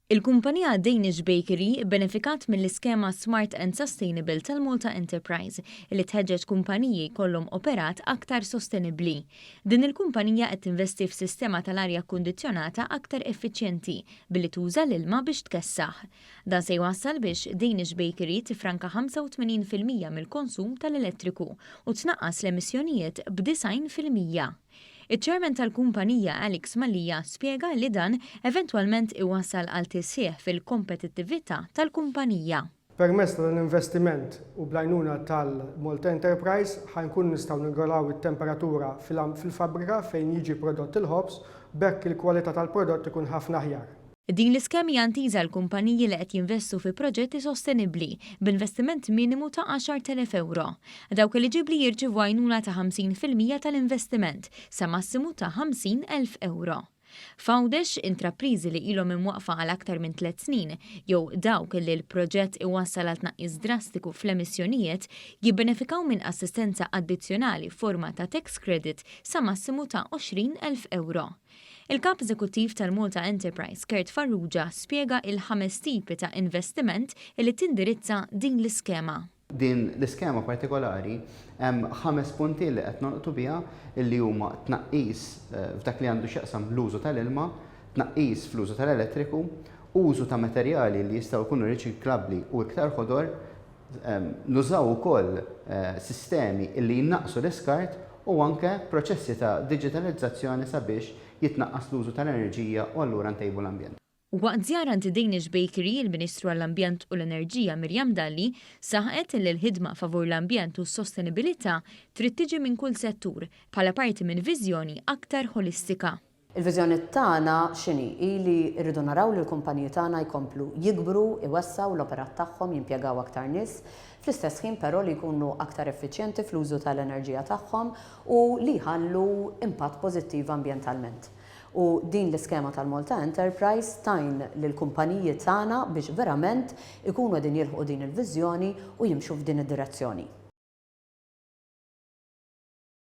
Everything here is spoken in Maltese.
Il-kumpanija Danish Bakery benefikat mill-iskema Smart and Sustainable tal-Malta Enterprise li tħeġġeġ kumpaniji kollhom operat aktar sostenibbli. Din il-kumpanija qed tinvesti f'sistema tal-arja kkundizzjonata aktar effiċjenti billi tuża l-ilma biex tkessaħ. Dan se jwassal biex Danish Bakery tifranka 85% mill-konsum tal-elettriku u tnaqqas l-emissjonijiet b'90%. Iċ-ċermen tal-kumpanija Alex Malija spjega li dan eventwalment iwassal għal tisħieħ fil-kompetittività tal-kumpanija. Permezz tal-investiment u blajnuna tal-Malta Enterprise ħankun nistgħu nirregolaw it-temperatura fil-fabbrika fejn jiġi prodott il-ħobż bekk il-kwalità tal-prodott ikun ħafna aħjar. Din l-iskemi jantiża l-kumpaniji li qed jinvestu fi proġetti sostenibbli b'investiment minimu ta' 10,000 euro. Dawk li ġibli jirċievu għajnuna ta' 50% tal-investiment sa massimu ta' 50,000 euro. Fawdex, intrapriżi li ilhom imwaqfa għal aktar minn 3 snin, jew dawk li l-proġett iwassal għal tnaqqis drastiku fl-emissjonijiet jibbenefikaw minn assistenza addizzjonali forma ta' tax credit sa massimu ta' 20,000 euro. Il-kap eżekuttiv tal-Malta Enterprise, Kurt Farrugia, spjega il-5 tipi ta' investiment li tindirizza din l-iskema. Din l-iskema partikolari hemm 5 punti li qed nolqtu biha li huma tnaqqis f'dak li għandu x'jaqsam l-użu tal-ilma, tnaqqis fl-użu tal-elettriku, użu ta' materjali li jistgħu jkunu riċiklabbli u iktar ħodor, nużaw ukoll sistemi li jinnaqsu l-iskart u anke proċessi ta' digitalizzazzjoni sabiex jitnaqqas l-użu tal-enerġija u allura ntejbu l-ambjent. Waqt żjara ant Danish Bakery, il-Ministru għall-Ambjent u l-Enerġija Mirjam Dalli saħqet li l-ħidma favur l-ambjent u s-sostenibilità trid tiġi minn kull settur bħala parti minn viżjoni aktar holistika. Il-viżjoni tagħna x'inhi li rridu naraw li l-kumpaniji tagħna jkomplu jikbru, iwessaw l-operat tagħhom, jimpjegaw aktar nies, fl-istess ħin però li jkunu aktar effiċjenti fl-użu tal-enerġija tagħhom u li jħallu impatt pożittiv ambjentalment. U din l-iskema tal-Malta Enterprise tajn lill-kumpaniji tagħna biex verament ikunu qegħdin jilħqu din il-viżjoni u jimxu f'din id-direzzjoni.